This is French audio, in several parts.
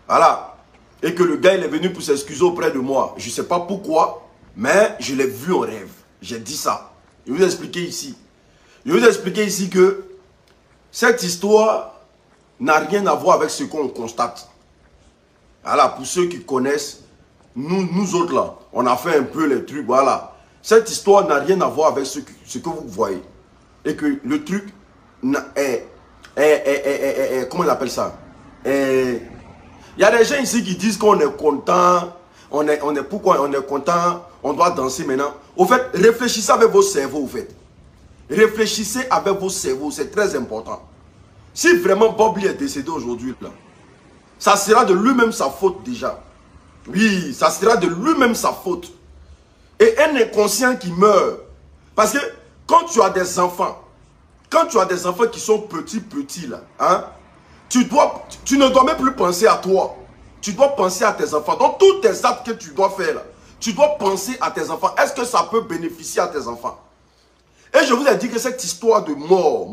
Voilà. Et que le gars, il est venu pour s'excuser auprès de moi. Je ne sais pas pourquoi, mais je l'ai vu en rêve. J'ai dit ça. Je vais vous expliquer ici. Je vais vous expliquer ici que cette histoire n'a rien à voir avec ce qu'on constate. Voilà, pour ceux qui connaissent, nous autres là, on a fait un peu les trucs, voilà. Cette histoire n'a rien à voir avec ce que vous voyez. Et que le truc comment on appelle ça? Il y a des gens ici qui disent qu'on est content, pourquoi on est content, on doit danser maintenant. Au fait, réfléchissez avec vos cerveaux, au fait. Réfléchissez avec vos cerveaux, c'est très important. Si vraiment Bobby est décédé aujourd'hui, là, ça sera de lui-même sa faute déjà. Oui, ça sera de lui-même sa faute. Et un inconscient qui meurt. Parce que quand tu as des enfants qui sont petits là, hein, tu ne dois même plus penser à toi. Tu dois penser à tes enfants. Donc tous tes actes que tu dois faire là, tu dois penser à tes enfants. Est-ce que ça peut bénéficier à tes enfants? Et je vous ai dit que cette histoire de mort,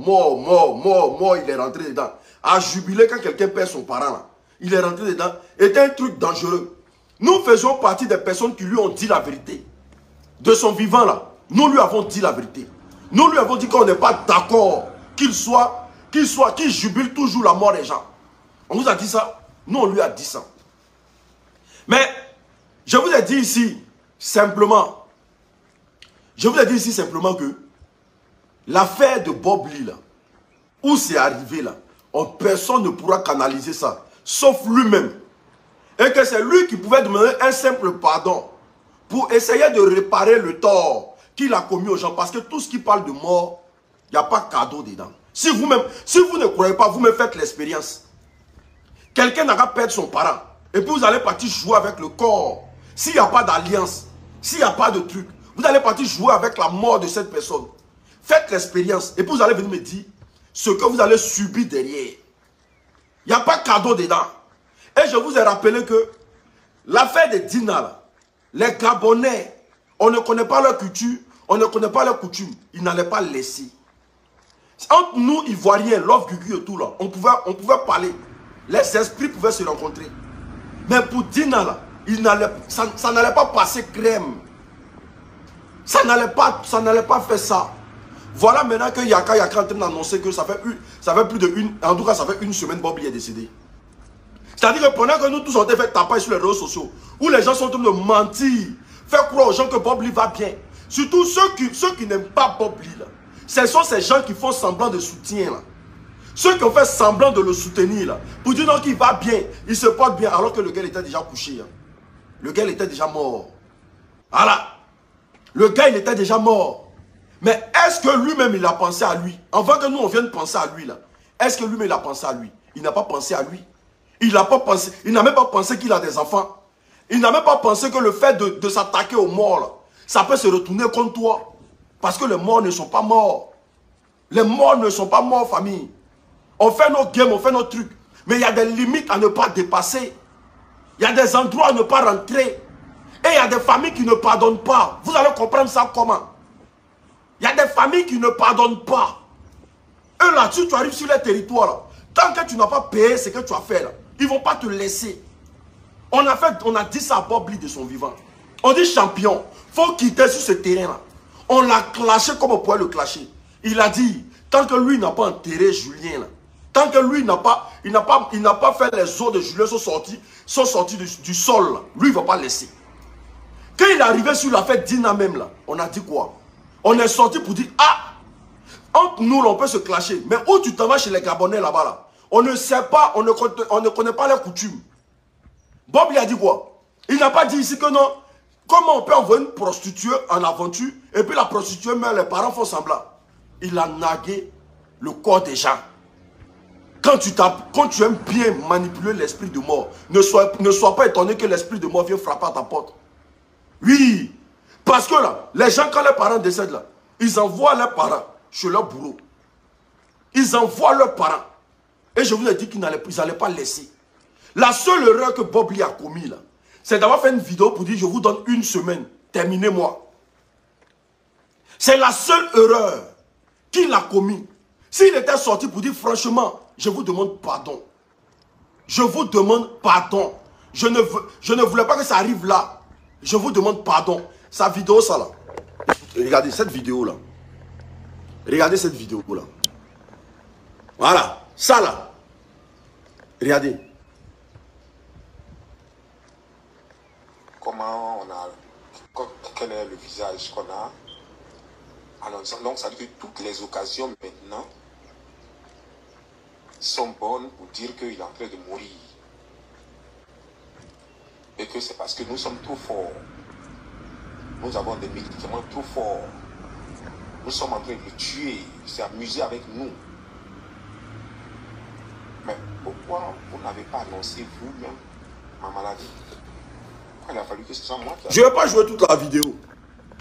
il est rentré dedans. À jubiler quand quelqu'un perd son parent là, il est rentré dedans, est un truc dangereux. Nous faisons partie des personnes qui lui ont dit la vérité. De son vivant là, nous lui avons dit la vérité. Nous lui avons dit qu'on n'est pas d'accord qu'il jubile toujours la mort des gens. On vous a dit ça? Nous, on lui a dit ça. Mais, je vous ai dit ici, simplement, que l'affaire de Bob Lee, là, où c'est arrivé, là, personne ne pourra canaliser ça, sauf lui-même. Et que c'est lui qui pouvait demander un simple pardon pour essayer de réparer le tort qu'il a commis aux gens. Parce que tout ce qui parle de mort, il n'y a pas cadeau dedans. Si vous ne croyez pas, vous me faites l'expérience. Quelqu'un n'a qu'à perdre son parent. Et puis vous allez partir jouer avec le corps. S'il n'y a pas d'alliance, s'il n'y a pas de truc, vous allez partir jouer avec la mort de cette personne. Faites l'expérience. Et puis vous allez venir me dire ce que vous allez subir derrière. Il n'y a pas cadeau dedans. Et je vous ai rappelé que l'affaire des Dina, là, les Gabonais, on ne connaît pas leur culture, on ne connaît pas leurs coutumes. Ils n'allaient pas laisser. Entre nous, Ivoiriens, Love Gugu et tout là, on pouvait parler. Les esprits pouvaient se rencontrer. Mais pour Dina là, ça n'allait pas passer crème. Ça n'allait pas faire ça. Voilà maintenant que Yaka est en train d'annoncer que ça fait plus de une semaine Bobby est décédé. C'est-à-dire que pendant que nous tous on était fait taper sur les réseaux sociaux, où les gens sont en train de mentir, faire croire aux gens que Bob Lee va bien. Surtout ceux qui n'aiment pas Bob Lee, là. Ce sont ces gens qui font semblant de soutien, là. Ceux qui ont fait semblant de le soutenir, là, pour dire non qu'il va bien, il se porte bien, alors que le gars était déjà couché. Hein. Le gars il était déjà mort. Voilà. Le gars il était déjà mort. Mais est-ce que lui-même il a pensé à lui? Avant que nous on vienne penser à lui, là. Est-ce que lui-même il a pensé à lui? Il n'a pas pensé à lui. Il n'a même pas pensé qu'il a des enfants. Il n'a même pas pensé que le fait de s'attaquer aux morts, là, ça peut se retourner contre toi. Parce que les morts ne sont pas morts. Les morts ne sont pas morts, famille. On fait nos games, on fait nos trucs. Mais il y a des limites à ne pas dépasser. Il y a des endroits à ne pas rentrer. Et il y a des familles qui ne pardonnent pas. Vous allez comprendre ça comment? Il y a des familles qui ne pardonnent pas. Eux là, tu arrives sur les territoires, là, tant que tu n'as pas payé ce que tu as fait, là, ils ne vont pas te laisser. On a dit ça à Bob Lee de son vivant. On dit champion, il faut quitter sur ce terrain-là. On l'a clashé comme on pouvait le clasher. Il a dit, tant que lui n'a pas enterré Julien, là, tant que lui n'a pas fait les os de Julien sont sortis du sol, là, lui il ne va pas laisser. Quand il est arrivé sur la fête Dina même, là, on a dit quoi? On est sorti pour dire, ah, entre nous, là, on peut se clasher. Mais où tu t'en vas chez les Gabonais là-bas, là, on ne sait pas, on ne connaît pas les coutumes. Bob lui a dit quoi? Il n'a pas dit ici que non. Comment on peut envoyer une prostituée en aventure et puis la prostituée meurt, les parents font semblant. Il a nagué le corps des gens. Quand tu aimes bien manipuler l'esprit de mort, ne sois pas étonné que l'esprit de mort vienne frapper à ta porte. Oui, parce que là, les gens quand les parents décèdent là, ils envoient leurs parents chez leur bourreau. Ils envoient leurs parents. Et je vous ai dit qu'ils n'allaient pas laisser. La seule erreur que Bob Lee a commis là, c'est d'avoir fait une vidéo pour dire je vous donne une semaine, terminez-moi. C'est la seule erreur qu'il a commis. S'il était sorti pour dire franchement, je vous demande pardon. Je vous demande pardon. Je ne voulais pas que ça arrive là. Je vous demande pardon. Sa vidéo, ça là. Regardez cette vidéo là. Regardez cette vidéo là. Voilà. Ça là. Regardez. Comment on a... Quel est le visage qu'on a? Alors, donc ça veut dire que toutes les occasions maintenant sont bonnes pour dire qu'il est en train de mourir. Et que c'est parce que nous sommes trop forts. Nous avons des médicaments trop forts. Nous sommes en train de le tuer. Il s'est amusé avec nous. Mais pourquoi vous n'avez pas annoncé vous-même ma maladie? Il a fallu que ce soit moi qui... Je ne vais pas jouer toute la vidéo.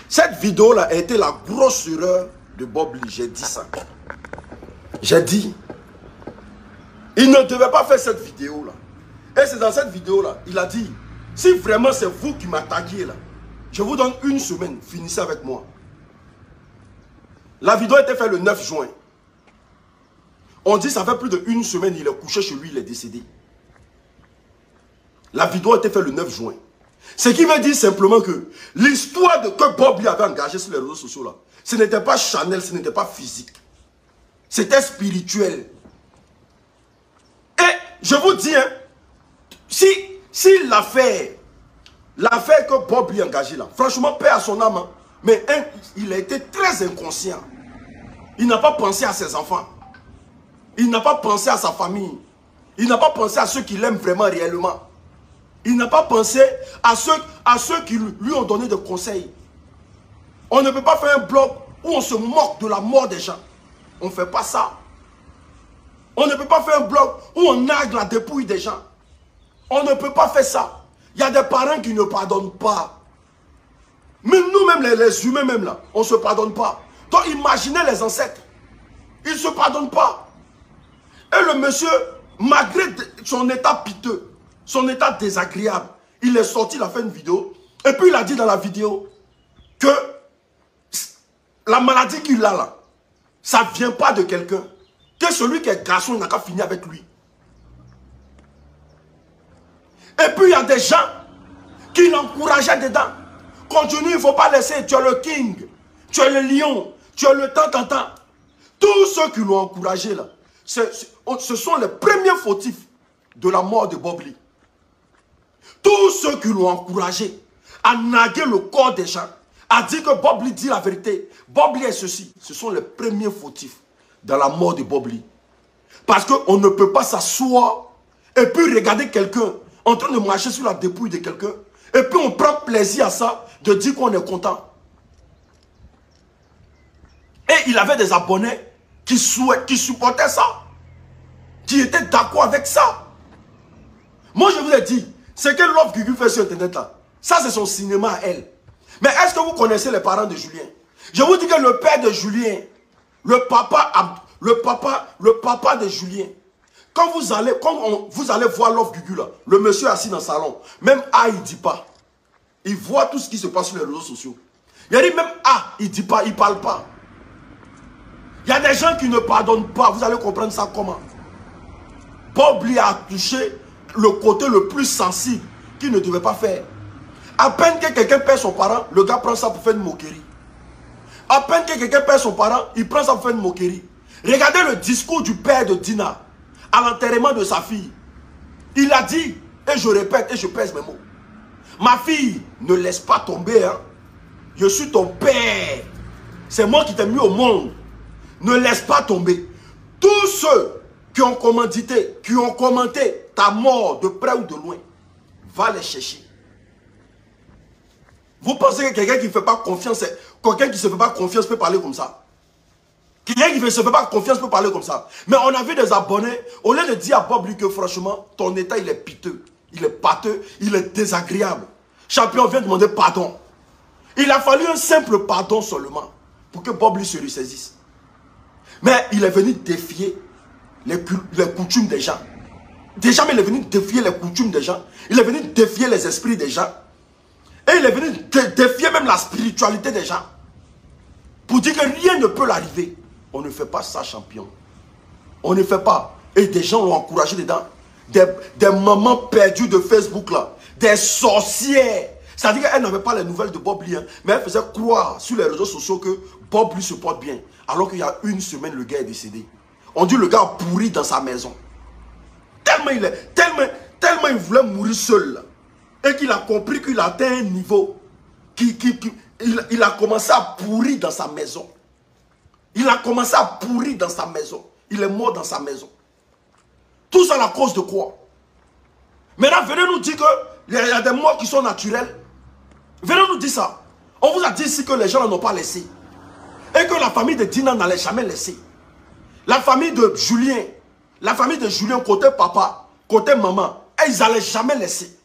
Cette vidéo-là a été la grosse erreur de Bob Lee. J'ai dit ça. J'ai dit. Il ne devait pas faire cette vidéo-là. Et c'est dans cette vidéo-là, il a dit, si vraiment c'est vous qui m'attaquiez là, je vous donne une semaine, finissez avec moi. La vidéo a été faite le 9 juin. On dit ça fait plus d'une semaine, il est couché chez lui, il est décédé. La vidéo a été faite le 9 juin. Ce qui veut dire simplement que l'histoire que Bob Lee avait engagée sur les réseaux sociaux là, ce n'était pas charnel, ce n'était pas physique. C'était spirituel. Et je vous dis, hein, si l'affaire que Bob Lee a engagée là, franchement, paix à son âme, hein, mais il a été très inconscient. Il n'a pas pensé à ses enfants. Il n'a pas pensé à sa famille. Il n'a pas pensé à ceux qui l'aiment vraiment réellement. Il n'a pas pensé à ceux qui lui ont donné des conseils. On ne peut pas faire un blog où on se moque de la mort des gens. On ne fait pas ça. On ne peut pas faire un blog où on nargue la dépouille des gens. On ne peut pas faire ça. Il y a des parents qui ne pardonnent pas. Mais nous-mêmes, les humains même là, on ne se pardonne pas. Donc imaginez les ancêtres. Ils ne se pardonnent pas. Et le monsieur, malgré son état piteux, son état désagréable, il est sorti, il a fait une vidéo. Et puis il a dit dans la vidéo que la maladie qu'il a là, ça ne vient pas de quelqu'un. Que celui qui est garçon, il n'a qu'à finir avec lui. Et puis il y a des gens qui l'encourageaient dedans. Continue, il ne faut pas laisser, tu es le king, tu es le lion, tu es le tant. Tous ceux qui l'ont encouragé là, ce sont les premiers fautifs de la mort de Bob Lee. Tous ceux qui l'ont encouragé à naguer le corps des gens, à dire que Bob Lee dit la vérité, Bob Lee est ceci, ce sont les premiers fautifs dans la mort de Bob Lee. Parce qu'on ne peut pas s'asseoir et puis regarder quelqu'un en train de marcher sur la dépouille de quelqu'un et puis on prend plaisir à ça de dire qu'on est content. Et il avait des abonnés qui supportaient ça, qui étaient d'accord avec ça. Moi je vous ai dit, ce que Love Gugu fait sur internet là, ça c'est son cinéma à elle. Mais est-ce que vous connaissez les parents de Julien? Je vous dis que le père de Julien, le papa de Julien, quand vous allez voir Love Gugu là, le monsieur assis dans le salon, même A il dit pas. Il voit tout ce qui se passe sur les réseaux sociaux. Il a dit même A, il dit pas, il parle pas. Il y a des gens qui ne pardonnent pas, vous allez comprendre ça comment. Bob Lee a touché le côté le plus sensible qu'il ne devait pas faire. À peine que quelqu'un perd son parent, le gars prend ça pour faire une moquerie. À peine que quelqu'un perd son parent, il prend ça pour faire une moquerie. Regardez le discours du père de Dina à l'enterrement de sa fille. Il a dit, et je répète et je pèse mes mots, ma fille, ne laisse pas tomber. Hein. Je suis ton père. C'est moi qui t'ai mis au monde. Ne laisse pas tomber. Tous ceux qui ont commandité, qui ont commenté ta mort de près ou de loin, va les chercher. Vous pensez que quelqu'un qui ne fait pas confiance, quelqu'un qui ne se fait pas confiance peut parler comme ça? Quelqu'un qui ne se fait pas confiance peut parler comme ça. Mais on a vu des abonnés, au lieu de dire à Bob Lee que franchement, ton état il est piteux, il est pâteux, il est désagréable. Champion vient demander pardon. Il a fallu un simple pardon seulement pour que Bob Lee se ressaisisse. Mais il est venu défier les coutumes des gens. Déjà, mais il est venu défier les coutumes des gens. Il est venu défier les esprits des gens. Et il est venu défier même la spiritualité des gens. Pour dire que rien ne peut l'arriver. On ne fait pas ça, champion. On ne fait pas. Et des gens l'ont encouragé dedans. des mamans perdues de Facebook là, des sorcières. C'est-à-dire qu'elle n'avait pas les nouvelles de Bob Lee, hein, mais elle faisait croire sur les réseaux sociaux que Bob Lee se porte bien. Alors qu'il y a une semaine, le gars est décédé. On dit le gars a pourri dans sa maison. Tellement il voulait mourir seul là, et qu'il a compris qu'il a atteint un niveau. Il a commencé à pourrir dans sa maison. Il a commencé à pourrir dans sa maison. Il est mort dans sa maison. Tout ça à la cause de quoi? Maintenant, venez nous dire qu'il y a des morts qui sont naturels. Venez nous dire ça. On vous a dit ici que les gens n'ont pas laissé. Et que la famille de Dina n'allait jamais laisser. La famille de Julien, côté papa, côté maman, ils n'allaient jamais laisser.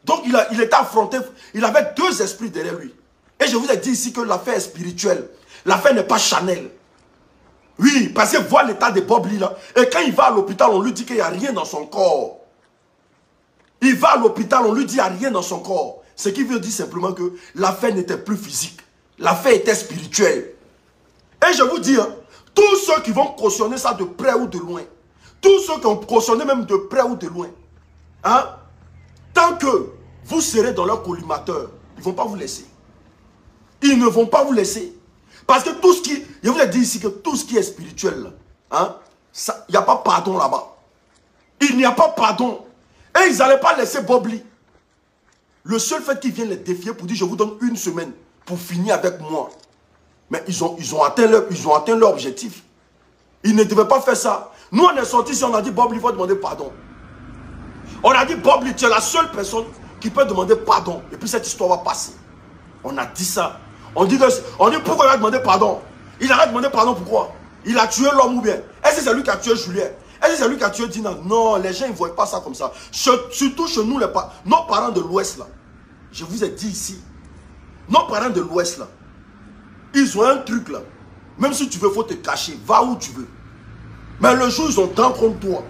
Donc il était affronté, il avait deux esprits derrière lui. Et je vous ai dit ici que l'affaire est spirituelle. L'affaire n'est pas Chanel. Oui, parce que voir l'état de Bob Lee là. Et quand il va à l'hôpital, on lui dit qu'il n'y a rien dans son corps. Il va à l'hôpital, on lui dit qu'il n'y a rien dans son corps. Ce qui veut dire simplement que l'affaire n'était plus physique. L'affaire était spirituelle. Et je vous dis, hein, tous ceux qui vont cautionner ça de près ou de loin, tous ceux qui ont cautionné même de près ou de loin, hein, tant que vous serez dans leur collimateur, ils ne vont pas vous laisser. Ils ne vont pas vous laisser. Parce que tout ce qui... Je vous ai dit ici que tout ce qui est spirituel, hein, il n'y a pas pardon là-bas. Il n'y a pas pardon. Et ils n'allaient pas laisser Bob Lee. Le seul fait qu'ils viennent les défier pour dire je vous donne une semaine pour finir avec moi. Mais ils ont atteint leur objectif. Ils ne devaient pas faire ça. Nous on est sortis ici, on a dit Bob Lee va demander pardon. On a dit Bob Lee, tu es la seule personne qui peut demander pardon. Et puis cette histoire va passer. On a dit ça. On dit pourquoi il a demandé pardon. Il a demandé pardon pourquoi? Il a tué l'homme ou bien? Est-ce que c'est lui qui a tué Julien? Est-ce que c'est lui qui a tué Dina? Non, les gens ne voient pas ça comme ça. Surtout chez nous, nos parents de l'Ouest là. Je vous ai dit ici. Nos parents de l'Ouest là. Ils ont un truc là. Même si tu veux, il faut te cacher. Va où tu veux. Mais le jour où ils ont tant contre toi,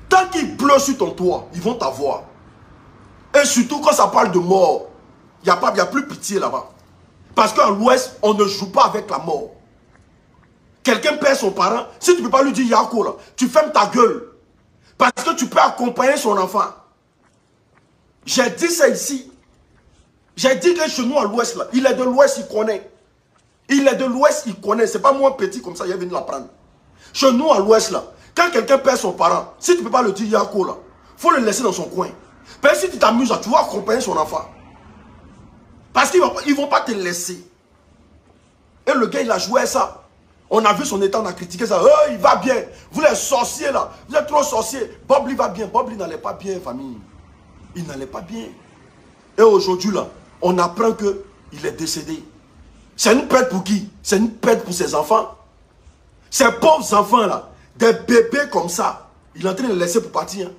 tant qu'ils pleurent sur ton toit, ils vont t'avoir. Et surtout quand ça parle de mort, il n'y a plus pitié là-bas. Parce qu'à l'Ouest, on ne joue pas avec la mort. Quelqu'un perd son parent, si tu ne peux pas lui dire Yako, là, tu fermes ta gueule. Parce que tu peux accompagner son enfant. J'ai dit ça ici. J'ai dit que chez nous à l'Ouest, là, il est de l'Ouest, il connaît. Il est de l'Ouest, il connaît. C'est pas moi petit comme ça, il est venu l'apprendre. Chez nous à l'Ouest, là, quand quelqu'un perd son parent, si tu ne peux pas le dire Yako, là, il faut le laisser dans son coin. Parce que si tu t'amuses, là, tu vas accompagner son enfant. Parce qu'ils ne vont pas te laisser. Et le gars, il a joué ça. On a vu son état, on a critiqué ça. Oh, il va bien. Vous les sorciers là. Vous êtes trop sorciers. Bob Lee va bien. Bob Lee n'allait pas bien, famille. Il n'allait pas bien. Et aujourd'hui là, on apprend qu'il est décédé. C'est une perte pour qui? C'est une perte pour ses enfants. Ces pauvres enfants là, des bébés comme ça, il est en train de les laisser pour partir. Hein.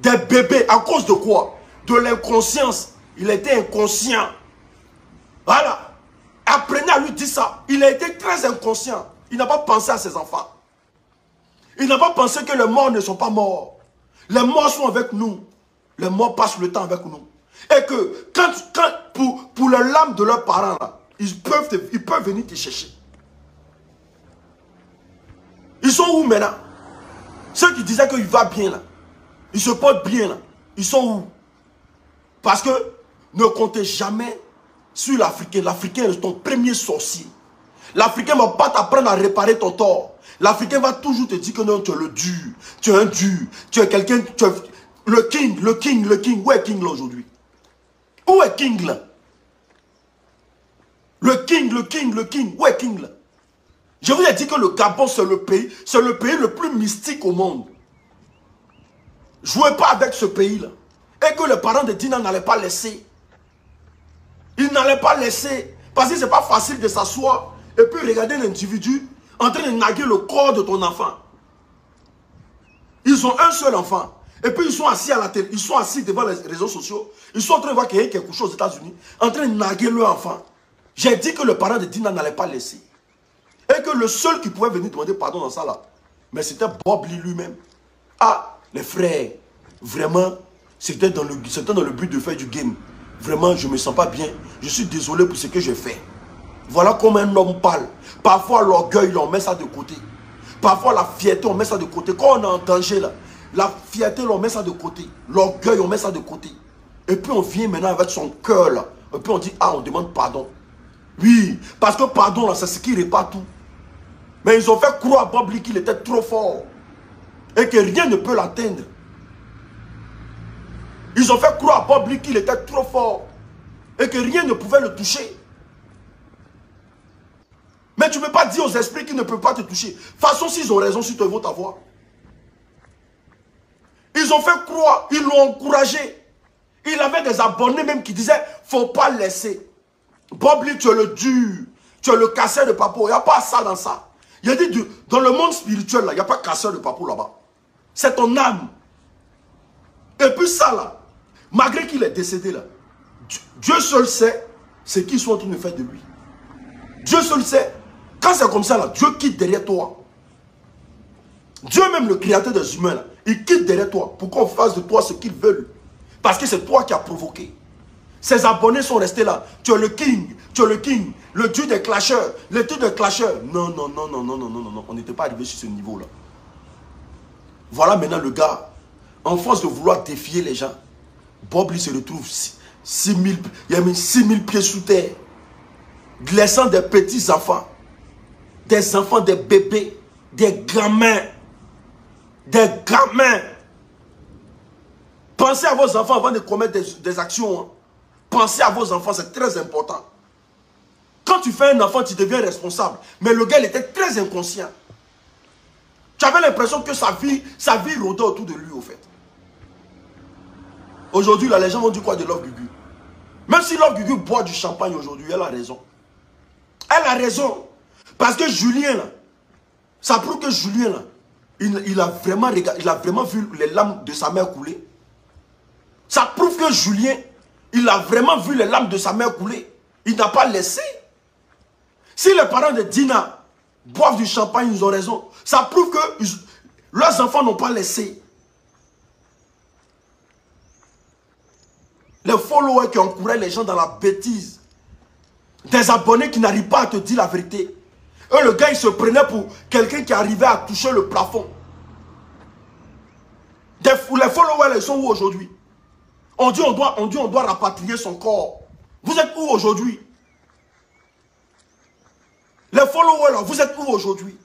Des bébés, à cause de quoi? De l'inconscience. Il était inconscient. Voilà. Apprenez à lui dire ça. Il a été très inconscient. Il n'a pas pensé à ses enfants. Il n'a pas pensé que les morts ne sont pas morts. Les morts sont avec nous. Les morts passent le temps avec nous. Et que pour les larmes de leurs parents, là, ils peuvent venir te chercher. Ils sont où maintenant? Ceux qui disaient qu'il va bien là. Ils se portent bien là. Ils sont où? Parce que ne comptez jamais sur l'Africain. L'Africain est ton premier sorcier. L'Africain ne va pas t'apprendre à réparer ton tort. L'Africain va toujours te dire que non, tu es le dur. Tu es un dur. Tu es quelqu'un... Le king. Où est King là aujourd'hui? Où est King là? Le king. Où est King là? Je vous ai dit que le Gabon, c'est le pays le plus mystique au monde. Jouez pas avec ce pays-là. Et que les parents de Dina n'allaient pas laisser. Ils n'allaient pas laisser. Parce que ce n'est pas facile de s'asseoir et puis regarder l'individu en train de naguer le corps de ton enfant. Ils ont un seul enfant. Et puis ils sont assis à la télé. Ils sont assis devant les réseaux sociaux. Ils sont en train de voir qu'il y a quelque chose aux États-Unis. En train de naguer leur enfant. J'ai dit que le parent de Dina n'allait pas laisser. Et que le seul qui pouvait venir demander pardon dans ça là, mais c'était Bob Lee lui-même. Ah, les frères, vraiment, c'était dans le but de faire du game. Vraiment, je ne me sens pas bien. Je suis désolé pour ce que j'ai fait. Voilà comment un homme parle. Parfois, l'orgueil, on met ça de côté. Parfois, la fierté, on met ça de côté. Quand on est en danger, là, La fierté, on met ça de côté. L'orgueil, on met ça de côté. Et puis on vient maintenant avec son cœur là. Et puis on dit, ah, on demande pardon. Oui, parce que pardon là, c'est ce qui répare tout. Mais ils ont fait croire à Bob Lee qu'il était trop fort. Et que rien ne peut l'atteindre. Ils ont fait croire à Bob Lee qu'il était trop fort. Et que rien ne pouvait le toucher. Mais tu ne peux pas dire aux esprits qu'ils ne peuvent pas te toucher. De toute façon, s'ils ont raison, si tu veux ta voix. Ils ont fait croire, ils l'ont encouragé. Il avait des abonnés même qui disaient, faut pas laisser. Bob Lee, tu es le dur. Tu es le casseur de papo. Il n'y a pas ça dans ça. Il a dit, dans le monde spirituel, il n'y a pas casseur de papo là-bas. C'est ton âme. Et puis ça là, malgré qu'il est décédé là, Dieu seul sait ce qu'ils sont en train de faire de lui. Dieu seul sait. Quand c'est comme ça là, Dieu quitte derrière toi. Dieu même le créateur des humains là, il quitte derrière toi pour qu'on fasse de toi ce qu'ils veulent. Parce que c'est toi qui as provoqué. Ses abonnés sont restés là. Tu es le king, tu es le king, le dieu des clasheurs, le dieu des clasheurs. Non, non, non, non, non, non, non, non, non. On n'était pas arrivé sur ce niveau là. Voilà maintenant le gars, en force de vouloir défier les gens, Bob Lee se retrouve 6000, il a mis 6000 pieds sous terre, laissant des petits enfants, des bébés, des gamins. Des gamins. Pensez à vos enfants avant de commettre des actions. Hein. Pensez à vos enfants, c'est très important. Quand tu fais un enfant, tu deviens responsable. Mais le gars, il était très inconscient. Tu avais l'impression que sa vie rôdait autour de lui, au fait. Aujourd'hui, là, les gens vont dire quoi de Love Gugu? Même si Love Gugu boit du champagne aujourd'hui, elle a raison. Elle a raison. Parce que Julien, là, ça prouve que Julien, là, il a vraiment vu les larmes de sa mère couler. Ça prouve que Julien, il a vraiment vu les larmes de sa mère couler. Il n'a pas laissé. Si les parents de Dina boivent du champagne, ils ont raison. Ça prouve que leurs enfants n'ont pas laissé. Les followers qui encouragent les gens dans la bêtise. Des abonnés qui n'arrivent pas à te dire la vérité. Eux, le gars, il se prenait pour quelqu'un qui arrivait à toucher le plafond. Les followers, ils sont où aujourd'hui? On dit on doit rapatrier son corps. Vous êtes où aujourd'hui? Les followers, là, vous êtes où aujourd'hui?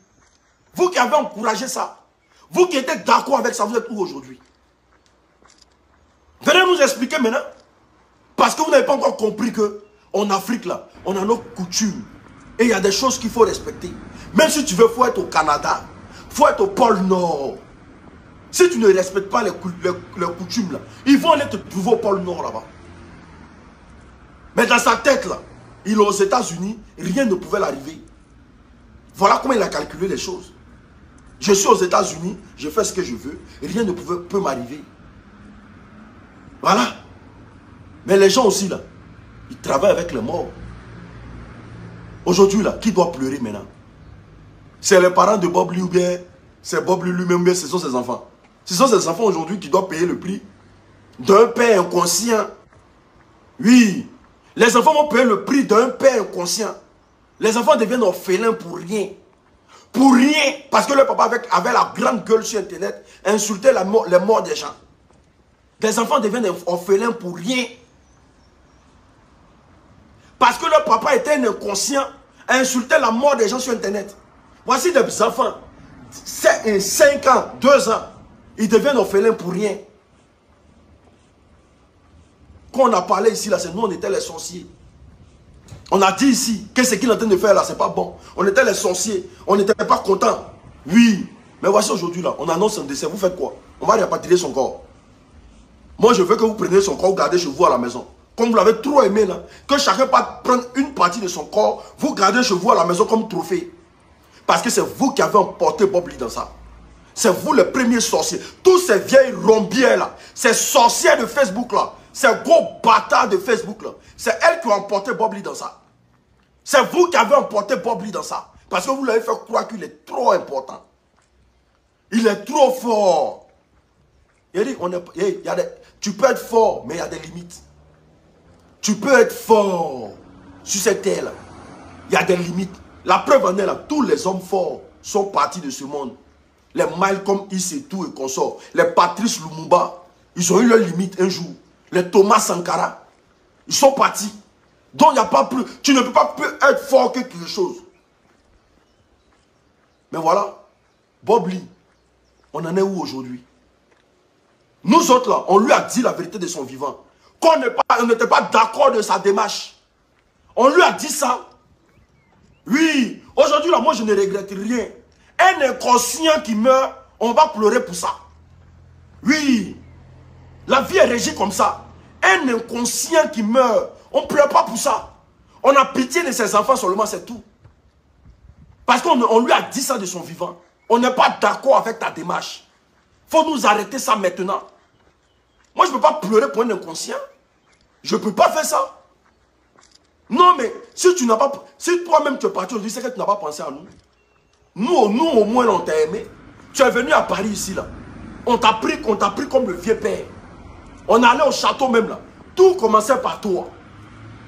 Vous qui avez encouragé ça, vous qui êtes d'accord avec ça, vous êtes où aujourd'hui? Venez nous expliquer maintenant. Parce que vous n'avez pas encore compris qu'en Afrique, là, on a nos coutumes. Et il y a des choses qu'il faut respecter. Même si tu veux, il faut être au Canada. Il faut être au pôle Nord. Si tu ne respectes pas les coutumes, là, ils vont aller te trouver au pôle Nord là-bas. Mais dans sa tête, là, il est aux États-Unis, rien ne pouvait l'arriver. Voilà comment il a calculé les choses. Je suis aux États-Unis, je fais ce que je veux, et rien ne peut m'arriver. Voilà. Mais les gens aussi, là, ils travaillent avec les morts. Aujourd'hui, là, qui doit pleurer maintenant? C'est les parents de Bob Lee ou bien c'est Bob Lee lui-même ou bien ce sont ses enfants? Ce sont ses enfants aujourd'hui qui doivent payer le prix d'un père inconscient. Oui, les enfants vont payer le prix d'un père inconscient. Les enfants deviennent orphelins pour rien. Pour rien. Parce que le papa avait la grande gueule sur Internet, insultait les morts des gens. Les enfants deviennent orphelins pour rien. Parce que le papa était un inconscient, insultait la mort des gens sur Internet. Voici des enfants, 5 ans, 2 ans, ils deviennent orphelins pour rien. Quand on a parlé ici, là, c'est nous, on était les sorciers. On a dit ici que ce qu'il est en train de faire là, c'est pas bon. On était les sorciers, on n'était pas contents. Oui, mais voici aujourd'hui là, on annonce un décès, vous faites quoi? On va rapatrier son corps. Moi, je veux que vous preniez son corps, vous gardez chez vous à la maison. Comme vous l'avez trop aimé là, que chacun parte prendre une partie de son corps, vous gardez chez vous à la maison comme trophée. Parce que c'est vous qui avez emporté Bob Lee dans ça. C'est vous les premiers sorciers. Tous ces vieilles rombières là, ces sorcières de Facebook là, ces gros bâtards de Facebook là, c'est elles qui ont emporté Bob Lee dans ça. C'est vous qui avez emporté Bob Lee dans ça. Parce que vous l'avez fait croire qu'il est trop important. Il est trop fort. Il dit, tu peux être fort, mais il y a des limites. Tu peux être fort sur cette terre là. Il y a des limites. La preuve en est là, tous les hommes forts sont partis de ce monde. Les Malcolm X et tout et consorts. Les Patrice Lumumba. Ils ont eu leur limite un jour. Les Thomas Sankara. Ils sont partis. Donc il n'y a pas plus. Tu ne peux pas plus être fort que quelque chose. Mais voilà. Bob Lee. On en est où aujourd'hui? Nous autres là, on lui a dit la vérité de son vivant. Qu'on n'était pas d'accord de sa démarche. On lui a dit ça. Oui. Aujourd'hui là, moi je ne regrette rien. Un inconscient qui meurt, on va pleurer pour ça. Oui. La vie est régie comme ça. Un inconscient qui meurt, on ne pleure pas pour ça. On a pitié de ses enfants seulement, c'est tout. Parce qu'on lui a dit ça de son vivant. On n'est pas d'accord avec ta démarche. Il faut nous arrêter ça maintenant. Moi, je ne peux pas pleurer pour un inconscient. Je ne peux pas faire ça. Non, mais si tu n'as pas... Si toi-même tu es parti aujourd'hui, c'est que tu n'as pas pensé à nous. Nous au moins, on t'a aimé. Tu es venu à Paris ici, là. On t'a pris comme le vieux père. On allait au château même, là. Tout commençait par toi.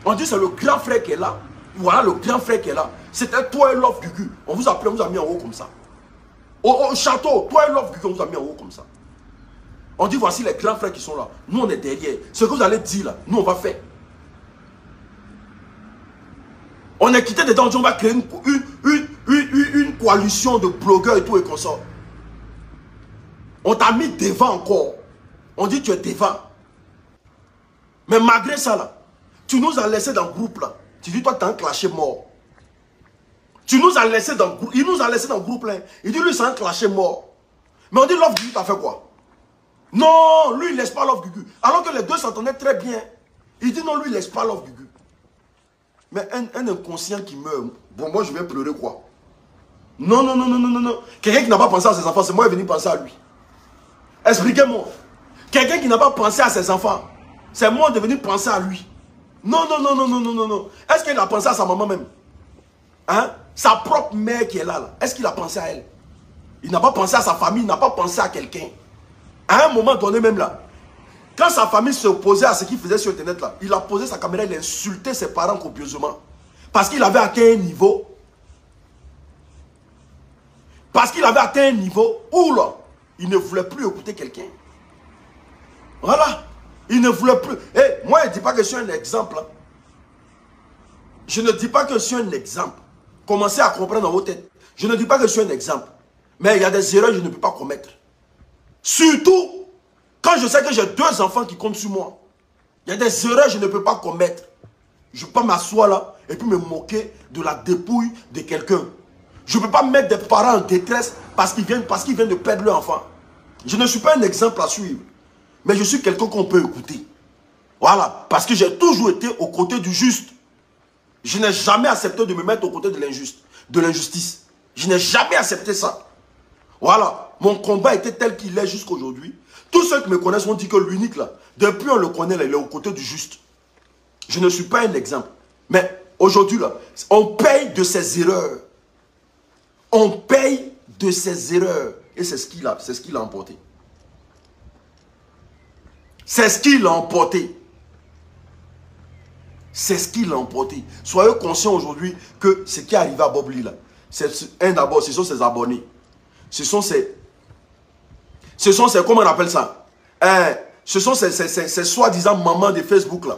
On dit c'est le grand frère qui est là. Voilà le grand frère qui est là. C'était toi et Love Gugu. On vous appelait, on vous a mis en haut comme ça. Au château, toi et Love Gugu, on vous a mis en haut comme ça. On dit voici les grands frères qui sont là. Nous on est derrière. Ce que vous allez dire là, nous on va faire. On est quitté dedans, on va créer une coalition de blogueurs et tout et qu'on sort. On t'a mis devant encore. On dit tu es devant. Mais malgré ça là, tu nous as laissé dans le groupe là. Tu dis toi t'es un clashé mort. Tu nous as laissé dans le groupe. Il nous a laissé dans le groupe là. Il dit lui c'est un clashé mort. Mais on dit Love Gugu t'as fait quoi? Non, lui il laisse pas Love Gugu. Alors que les deux s'entendaient très bien. Il dit non, lui il laisse pas Love Gugu. Mais un inconscient qui meurt, bon moi je vais pleurer quoi? Non, non, non, non, non, non, non. Quelqu'un qui n'a pas pensé à ses enfants, c'est moi qui est venu penser à lui. Expliquez-moi. Quelqu'un qui n'a pas pensé à ses enfants, c'est moi de venir penser à lui. Non, non, non, non, non, non, non, non. Est-ce qu'il a pensé à sa maman même? Hein? Sa propre mère qui est là, là. Est-ce qu'il a pensé à elle? Il n'a pas pensé à sa famille, il n'a pas pensé à quelqu'un. À un moment donné même là, quand sa famille s'opposait à ce qu'il faisait sur Internet là, il a posé sa caméra, il a insulté ses parents copieusement. Parce qu'il avait atteint un niveau. Parce qu'il avait atteint un niveau où là, il ne voulait plus écouter quelqu'un. Voilà. Il ne voulait plus. Et moi, je ne dis pas que je suis un exemple. Hein. Je ne dis pas que je suis un exemple. Commencez à comprendre dans vos têtes. Je ne dis pas que je suis un exemple. Mais il y a des erreurs que je ne peux pas commettre. Surtout, quand je sais que j'ai deux enfants qui comptent sur moi. Il y a des erreurs que je ne peux pas commettre. Je ne peux pas m'asseoir là et puis me moquer de la dépouille de quelqu'un. Je ne peux pas mettre des parents en détresse parce qu'ils viennent de perdre leur enfant. Je ne suis pas un exemple à suivre. Mais je suis quelqu'un qu'on peut écouter. Voilà. Parce que j'ai toujours été aux côtés du juste. Je n'ai jamais accepté de me mettre aux côtés de l'injustice. Je n'ai jamais accepté ça. Voilà. Mon combat était tel qu'il est jusqu'à aujourd'hui. Tous ceux qui me connaissent ont dit que l'unique là, depuis on le connaît là, il est aux côtés du juste. Je ne suis pas un exemple. Mais aujourd'hui là, on paye de ses erreurs. On paye de ses erreurs. Et c'est ce qu'il a emporté. C'est ce qu'il a emporté. C'est ce qu'il a emporté. Soyez conscients aujourd'hui que ce qui est arrivé à Bob Lee là, d'abord, ce sont ses abonnés. Ce sont ses, comment on appelle ça? Ce sont ces soi-disant mamans de Facebook là.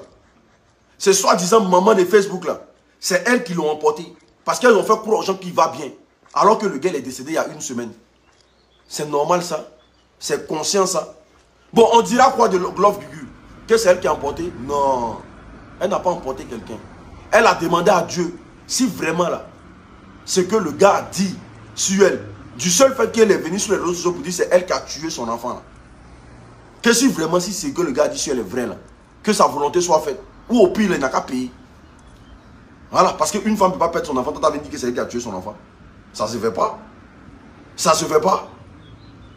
Ces soi-disant mamans de Facebook là. C'est elles qui l'ont emporté. Parce qu'elles ont fait croire aux gens qu'il va bien. Alors que le gars est décédé il y a une semaine. C'est normal ça. C'est conscient ça. Bon, on dira quoi de Love Gugu? Que c'est elle qui a emporté? Non. Elle n'a pas emporté quelqu'un. Elle a demandé à Dieu si vraiment là, ce que le gars a dit sur elle, du seul fait qu'elle est venue sur les réseaux sociaux pour dire c'est elle qui a tué son enfant là. Que si vraiment si ce que le gars a dit sur elle est vrai là, que sa volonté soit faite. Ou au pire il n'a qu'à payer. Voilà, parce qu'une femme ne peut pas perdre son enfant, toi tu avais dit que c'est elle qui a tué son enfant. Ça ne se fait pas. Ça ne se fait pas.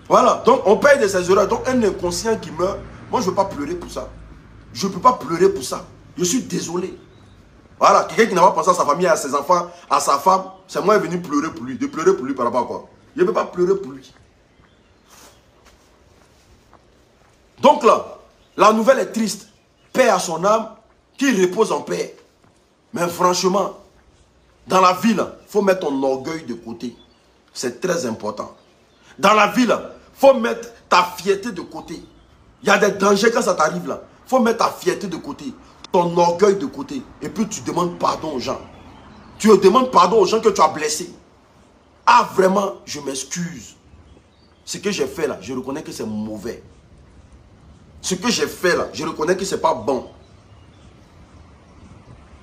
Voilà, donc on paye de ses erreurs. Donc un inconscient qui meurt, moi je ne veux pas pleurer pour ça. Je ne peux pas pleurer pour ça. Je suis désolé. Voilà, quelqu'un qui n'a pas pensé à sa famille, à ses enfants, à sa femme, c'est moi qui est venu pleurer pour lui. De pleurer pour lui par rapport à quoi? Je ne peux pas pleurer pour lui. Donc là, la nouvelle est triste. Paix à son âme, qu'il repose en paix. Mais franchement, dans la vie, il faut mettre ton orgueil de côté. C'est très important. Dans la vie, il faut mettre ta fierté de côté. Il y a des dangers quand ça t'arrive là. Il faut mettre ta fierté de côté, ton orgueil de côté. Et puis tu demandes pardon aux gens. Tu demandes pardon aux gens que tu as blessés. Ah vraiment, je m'excuse. Ce que j'ai fait là, je reconnais que c'est mauvais. Ce que j'ai fait là, je reconnais que c'est pas bon.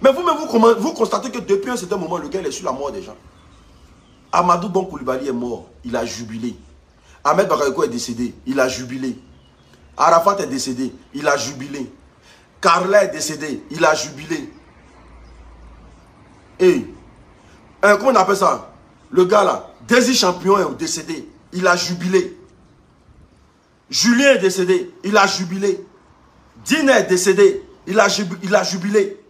Mais vous-même, vous constatez que depuis un certain moment, le gars il est sur la mort des gens. Amadou Bon Koulibaly est mort, il a jubilé. Ahmed Bakayoko est décédé, il a jubilé. Arafat est décédé, il a jubilé. Carla est décédé, il a jubilé. Et, comment on appelle ça? Le gars là, Désir Champion est décédé, il a jubilé. Julien est décédé, il a jubilé. Dine est décédé, il a jubilé.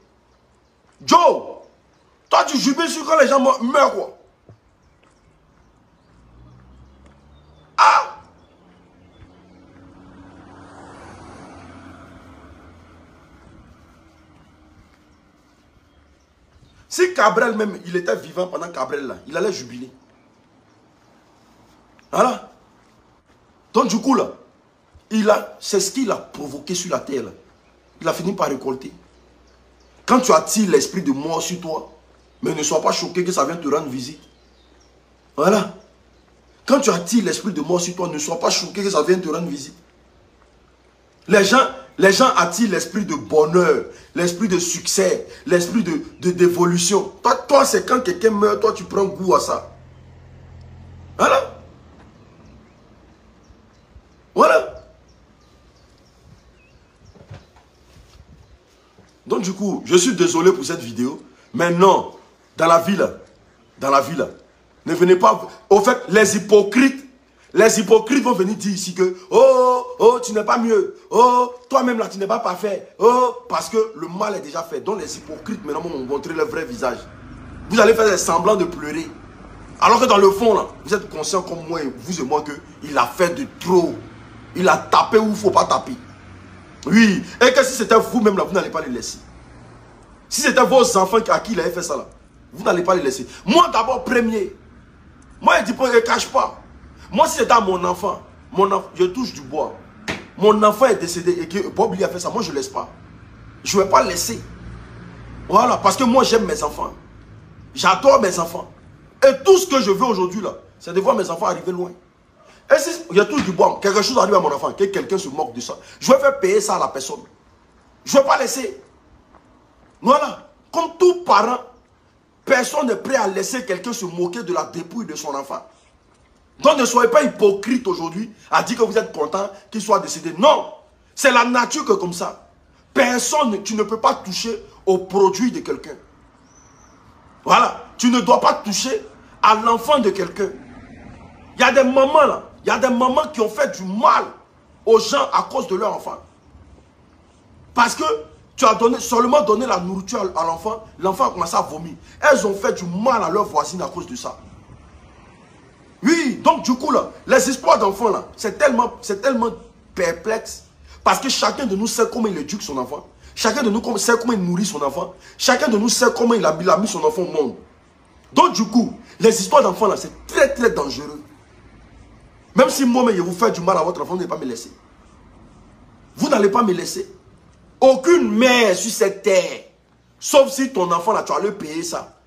Joe, toi tu jubiles sur quand les gens meurent quoi? Ah! Si Cabrel même, il était vivant pendant Cabrel là, il allait jubiler. Voilà. Donc du coup là, c'est ce qu'il a provoqué sur la terre là. Il a fini par récolter. Quand tu attires l'esprit de mort sur toi, mais ne sois pas choqué que ça vienne te rendre visite. Voilà. Quand tu attires l'esprit de mort sur toi, ne sois pas choqué que ça vienne te rendre visite. Les gens attirent l'esprit de bonheur, l'esprit de succès, l'esprit d'évolution. Toi c'est quand quelqu'un meurt, toi tu prends goût à ça. Voilà. Voilà. Donc du coup, je suis désolé pour cette vidéo. Mais non, dans la vie là, ne venez pas... Au fait, les hypocrites vont venir dire ici que oh, tu n'es pas mieux. Oh, toi-même là, tu n'es pas parfait. Oh, parce que le mal est déjà fait. Donc les hypocrites maintenant vont montrer leur vrai visage. Vous allez faire des semblants de pleurer. Alors que dans le fond là, vous êtes conscient comme moi, vous et moi, qu'il a fait de trop. Il a tapé où il ne faut pas taper. Oui, et que si c'était vous-même là, vous n'allez pas les laisser. Si c'était vos enfants à qui il avait fait ça là, vous n'allez pas les laisser. Moi d'abord premier. Moi je dis pas, je ne cache pas. Moi si c'était mon enfant, je touche du bois. Mon enfant est décédé et que Bob lui a fait ça, moi je ne laisse pas. Je ne vais pas laisser. Voilà, parce que moi j'aime mes enfants. J'adore mes enfants. Et tout ce que je veux aujourd'hui là, c'est de voir mes enfants arriver loin. Et si je touche du bois, quelque chose arrive à mon enfant, que quelqu'un se moque de ça, je vais faire payer ça à la personne. Je ne vais pas laisser. Voilà. Comme tout parent, personne n'est prêt à laisser quelqu'un se moquer de la dépouille de son enfant. Donc ne soyez pas hypocrite aujourd'hui à dire que vous êtes content qu'il soit décédé. Non. C'est la nature que comme ça. Personne, tu ne peux pas toucher au produit de quelqu'un. Voilà. Tu ne dois pas toucher à l'enfant de quelqu'un. Il y a des mamans là. Il y a des mamans qui ont fait du mal aux gens à cause de leur enfant. Parce que tu as seulement donné la nourriture à l'enfant, l'enfant a commencé à vomir. Elles ont fait du mal à leur voisine à cause de ça. Oui, donc du coup là, les espoirs d'enfants là, c'est tellement perplexe. Parce que chacun de nous sait comment il éduque son enfant. Chacun de nous sait comment il nourrit son enfant. Chacun de nous sait comment il a mis son enfant au monde. Donc du coup, les histoires d'enfants là, c'est très très dangereux. Même si moi-même je vous fais du mal à votre enfant, vous n'allez pas me laisser. Vous n'allez pas me laisser. Aucune mère sur cette terre, sauf si ton enfant là, tu vas le payer ça.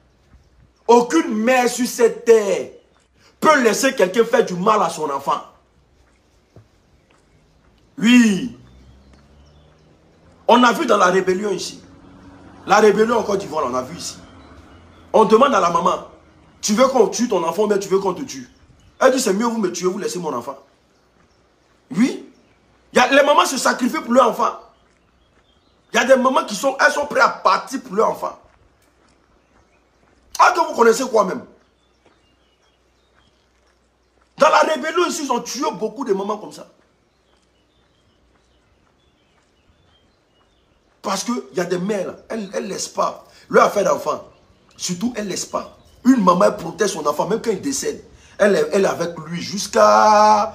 Aucune mère sur cette terre peut laisser quelqu'un faire du mal à son enfant. Oui. On a vu dans la rébellion ici. La rébellion en Côte d'Ivoire, on a vu ici. On demande à la maman, tu veux qu'on tue ton enfant, mais tu veux qu'on te tue? Elle dit, c'est mieux vous me tuez, vous laissez mon enfant. Oui. Les mamans se sacrifient pour leur enfant. Il y a des mamans qui sont prêtes à partir pour leur enfant. Ah, que vous connaissez quoi même? Dans la rébellion ici, ils ont tué beaucoup de mamans comme ça. Parce qu'il y a des mères, elles ne laissent pas leur affaire d'enfant. Surtout, elles ne laissent pas. Une maman, elle protège son enfant, même quand il décède. Elle est avec lui jusqu'à...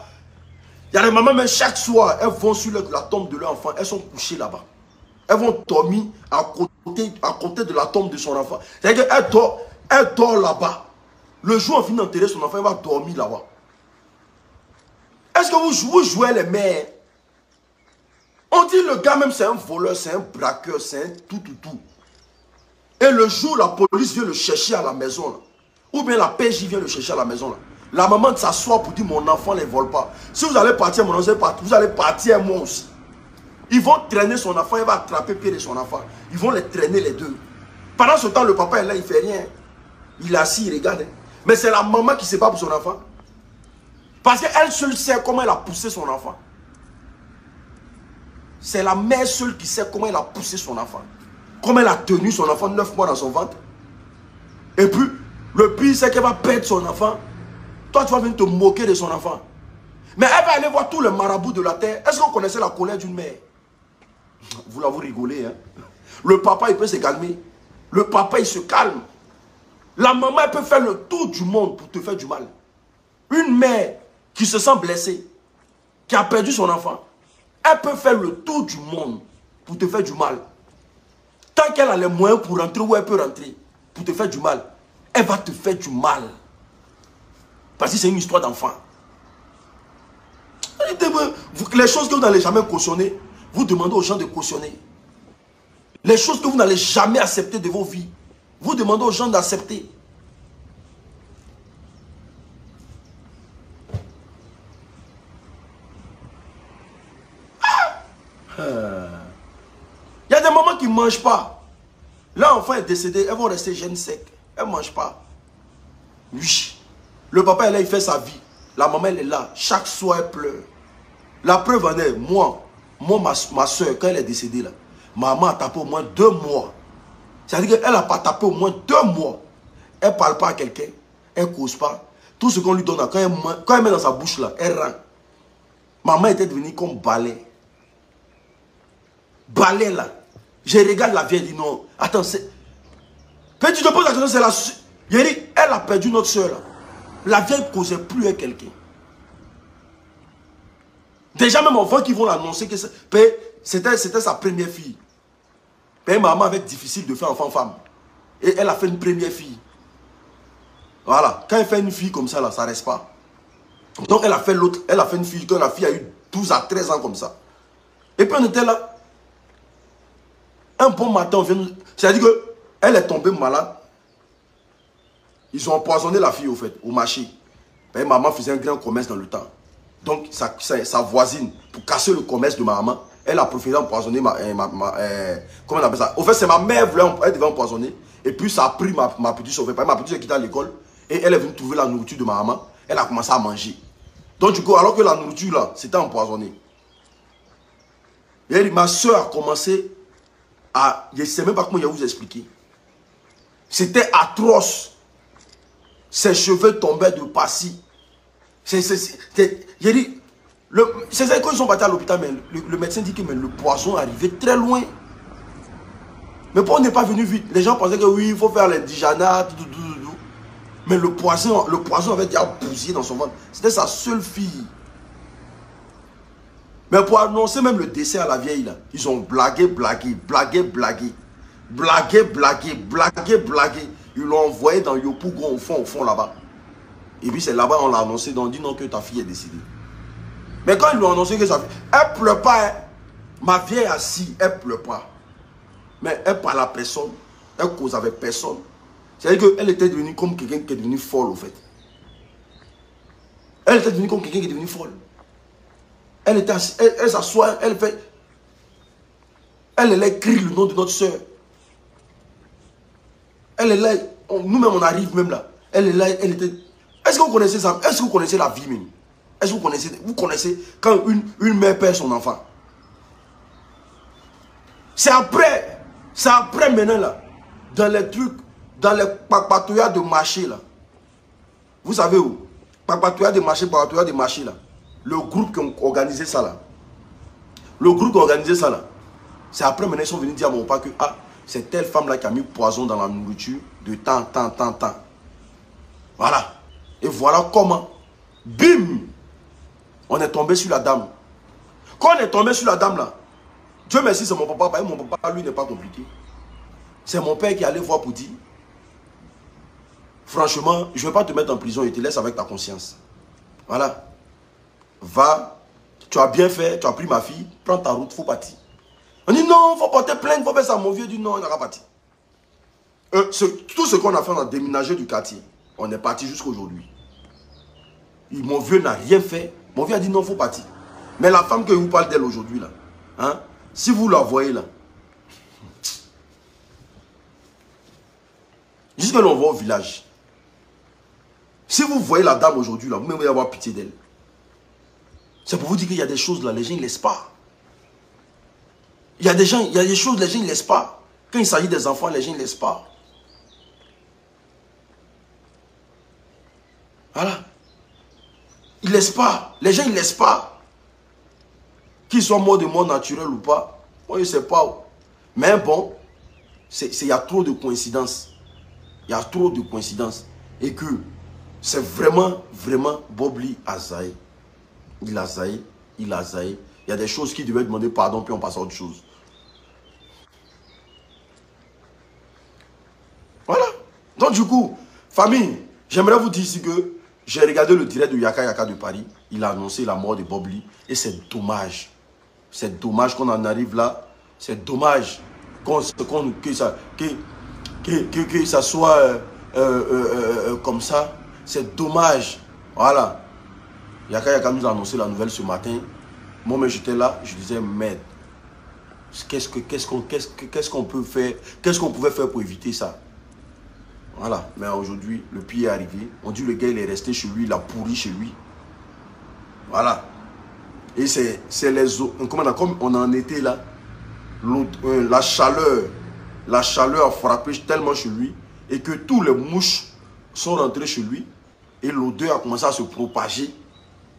Il y a des mamans, même chaque soir, elles vont sur la tombe de leur enfant. Elles sont couchées là-bas. Elles vont dormir à côté de la tombe de son enfant. C'est-à-dire qu'elle dort là-bas. Le jour où on finit d'enterrer son enfant, elle va dormir là-bas. Est-ce que vous jouez les mères? On dit le gars même c'est un voleur, c'est un braqueur, c'est un tout. Et le jour la police vient le chercher à la maison, là, ou bien la PJ vient le chercher à la maison, là, la maman s'assoit pour dire mon enfant ne les vole pas. Si vous allez partir, mon enfant, vous allez partir moi aussi. Ils vont traîner son enfant, il va attraper le pied de son enfant. Ils vont les traîner les deux. Pendant ce temps, le papa est là, il ne fait rien. Il est assis, il regarde. Mais c'est la maman qui se bat pour son enfant. Parce qu'elle seule sait comment elle a poussé son enfant. C'est la mère seule qui sait comment elle a poussé son enfant. Comment elle a tenu son enfant 9 mois dans son ventre. Et puis, le pire, c'est qu'elle va perdre son enfant. Toi, tu vas venir te moquer de son enfant. Mais elle va aller voir tous les marabouts de la terre. Est-ce que vous connaissez la colère d'une mère? Vous là, vous rigolez, hein? Le papa, il peut se calmer. Le papa, il se calme. La maman, elle peut faire le tour du monde pour te faire du mal. Une mère qui se sent blessée, qui a perdu son enfant, elle peut faire le tour du monde pour te faire du mal. Tant qu'elle a les moyens pour rentrer où elle peut rentrer, pour te faire du mal, elle va te faire du mal. Parce que c'est une histoire d'enfant. Les choses que vous n'allez jamais cautionner, vous demandez aux gens de cautionner. Les choses que vous n'allez jamais accepter de vos vies, vous demandez aux gens d'accepter. Il y a des mamans qui ne mangent pas. L'enfant est décédé, elles vont rester jeunes secs. Elles ne mangent pas. Oui. Le papa est là, il fait sa vie. La maman, elle est là. Chaque soir, elle pleure. La preuve en est, moi ma soeur, quand elle est décédée, là, maman a tapé au moins 2 mois. C'est-à-dire qu'elle n'a pas tapé au moins 2 mois. Elle ne parle pas à quelqu'un. Elle ne cause pas. Tout ce qu'on lui donne, quand elle met dans sa bouche, là, elle rend. Maman était devenue comme balai. Balai, là. Je regarde la vieille, elle dit non. Attends, c'est... Puis tu te poses la question, c'est la... Yéri, elle a perdu notre soeur, là. La vieille ne causait plus avec quelqu'un. Déjà, même avant qu'ils vont l'annoncer que c'était sa première fille. Puis maman avait difficile de faire enfant-femme. Et elle a fait une première fille. Voilà. Quand elle fait une fille comme ça, là, ça ne reste pas. Donc elle a fait l'autre. Elle a fait une fille, quand la fille a eu 12 à 13 ans comme ça. Et puis on était là. Un bon matin, on vient... C'est-à-dire qu'elle est tombée malade. Ils ont empoisonné la fille, au fait, au marché. Et maman faisait un grand commerce dans le temps. Donc, sa voisine, pour casser le commerce de ma maman, elle a préféré empoisonner comment on appelle ça? Au fait, c'est ma mère, elle devait empoisonner. Et puis, ça a pris ma petite soeur. Ma petite soeur qui était à l'école. Et elle est venue trouver la nourriture de ma maman. Elle a commencé à manger. Donc, du coup, alors que la nourriture, là, c'était empoisonné. Et ma soeur a commencé à... Je ne sais même pas comment je vais vous expliquer. C'était atroce. Ses cheveux tombaient de par-ci. J'ai dit, c'est ça, quand ils sont partis à l'hôpital, mais le médecin dit que mais le poison arrivait très loin. Mais pourquoi on n'est pas venu vite? Les gens pensaient que oui, il faut faire l'indigenat, mais le poison avait déjà bousillé dans son ventre. C'était sa seule fille. Mais pour annoncer même le décès à la vieille, là, ils ont blagué. Ils l'ont envoyé dans Yopougon au fond là-bas. Et puis c'est là-bas on l'a annoncé, on dit non que ta fille est décédée. Mais quand ils lui ont annoncé que sa fille, elle ne pleure pas. Hein. Ma vieille assise, elle ne pleure pas. Mais elle parle à personne. Elle cause avec personne. C'est-à-dire qu'elle était devenue comme quelqu'un qui est devenu folle au fait. Elle était devenue comme quelqu'un qui est devenu folle. Elle s'assoit, elle fait... Elle crie le nom de notre soeur. Elle est là, nous-mêmes on arrive même là. Elle est là, elle était... Est-ce que vous connaissez ça? Est-ce que vous connaissez la vie même? Est-ce que vous connaissez quand une mère perd son enfant? C'est après maintenant là, dans les trucs, dans les papatouillas de marché là. Vous savez où? Papatouillas de marché là. Le groupe qui a organisé ça là. C'est après maintenant ils sont venus dire à mon papa que c'est telle femme là qui a mis poison dans la nourriture de tant. Voilà. Et voilà comment, bim, on est tombé sur la dame. Quand on est tombé sur la dame là, Dieu merci, c'est mon papa. Mon papa, lui, n'est pas compliqué. C'est mon père qui allait voir pour dire, franchement, je ne vais pas te mettre en prison, je te laisse avec ta conscience. Voilà. va, tu as bien fait, tu as pris ma fille, prends ta route, il faut partir. On dit non, il faut porter plainte, il faut faire ça. Mon vieux dit non, il n'a pas parti. Tout ce qu'on a fait, on a déménagé du quartier. On est parti jusqu'à aujourd'hui. Mon vieux n'a rien fait. Mon vieux a dit non, il faut partir. Mais la femme que vous parlez d'elle aujourd'hui, là, hein, si vous la voyez là, jusqu'à l'on va au village. Si vous voyez la dame aujourd'hui, là, vous pouvez avoir pitié d'elle. C'est pour vous dire qu'il y a des choses là, les gens ne laissent pas. Il y a des choses, les gens ne laissent pas. Quand il s'agit des enfants, les gens ne laissent pas. Voilà. Ils ne laissent pas. Les gens, ils ne laissent pas. Qu'ils soient morts de mort naturelle ou pas, moi, je ne sais pas. Mais bon, il y a trop de coïncidences. Il y a trop de coïncidences. Et que c'est vraiment, vraiment Bob Lee a zaï. Il a zaï. Il a zaï. Il y a des choses qui devaient demander pardon, puis on passe à autre chose. Voilà. Donc du coup, famille, j'aimerais vous dire ici que j'ai regardé le direct de Yaka Yaka de Paris. Il a annoncé la mort de Bob Lee. Et c'est dommage. C'est dommage qu'on en arrive là. C'est dommage que ça soit comme ça. C'est dommage. Voilà. Yaka Yaka nous a annoncé la nouvelle ce matin. Moi-même, j'étais là. Je disais, merde. Qu'est-ce qu'on peut faire? Qu'est-ce qu'on pouvait faire pour éviter ça? Voilà. Mais aujourd'hui, le pire est arrivé. On dit le gars, il est resté chez lui. Il a pourri chez lui. Voilà. Et c'est les eaux. Comme on en était là, la chaleur a frappé tellement chez lui et que tous les mouches sont rentrées chez lui et l'odeur a commencé à se propager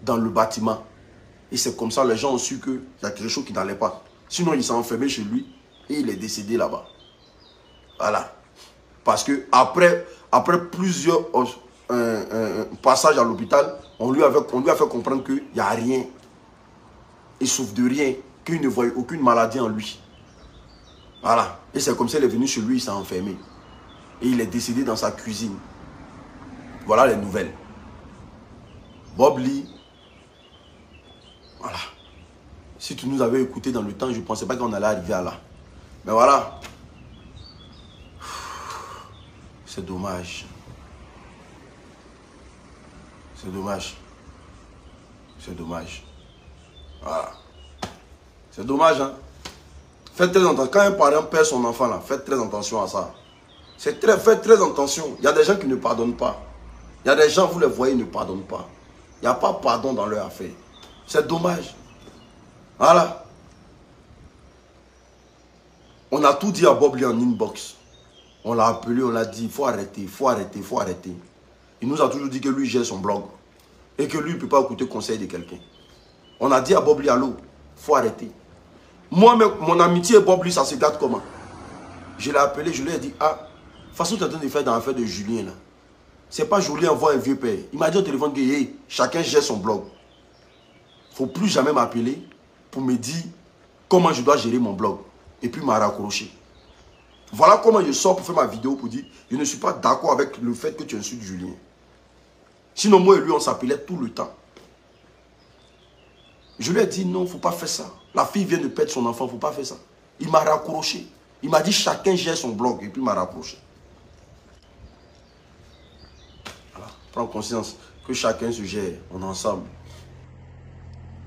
dans le bâtiment. Et c'est comme ça les gens ont su qu'il y a quelque chose qui n'allait pas. Sinon, il s'est enfermé chez lui et il est décédé là-bas. Voilà. Parce que après plusieurs passages à l'hôpital, on lui a fait comprendre qu'il n'y a rien. Il souffre de rien, qu'il ne voit aucune maladie en lui. Voilà. Et c'est comme ça qu'il est venu chez lui, il s'est enfermé. Et il est décédé dans sa cuisine. Voilà les nouvelles. Bob Lee. Voilà. Si tu nous avais écouté dans le temps, je ne pensais pas qu'on allait arriver à là. Mais voilà. C'est dommage. C'est dommage. C'est dommage. Voilà. C'est dommage, hein. Faites très attention. Quand un parent perd son enfant, là, faites très attention à ça. Faites très attention. Il y a des gens qui ne pardonnent pas. Il y a des gens, vous les voyez, ils ne pardonnent pas. Il n'y a pas pardon dans leur affaire. C'est dommage. Voilà. On a tout dit à Bob Lee en inbox. On l'a appelé, on l'a dit, il faut arrêter, il faut arrêter, il faut arrêter. Il nous a toujours dit que lui gère son blog. Et que lui ne peut pas écouter conseil de quelqu'un. On a dit à Bob Lee, allô, il faut arrêter. Moi, mon amitié et Bob Lee, ça se garde comment? Je l'ai appelé, je lui ai dit, ah, de toute façon, tu es en train de faire dans l'affaire de Julien, là. C'est pas Julien envoie un vieux père. Il m'a dit au téléphone que hey, chacun gère son blog. Il ne faut plus jamais m'appeler pour me dire comment je dois gérer mon blog. Et puis m'a raccroché. Voilà comment je sors pour faire ma vidéo pour dire je ne suis pas d'accord avec le fait que tu insultes Julien. Sinon, moi et lui, on s'appelait tout le temps. Je lui ai dit non, il ne faut pas faire ça. La fille vient de perdre son enfant, il ne faut pas faire ça. Il m'a raccroché. Il m'a dit chacun gère son blog et puis il m'a raccroché. Voilà. Prends conscience que chacun se gère, on est ensemble.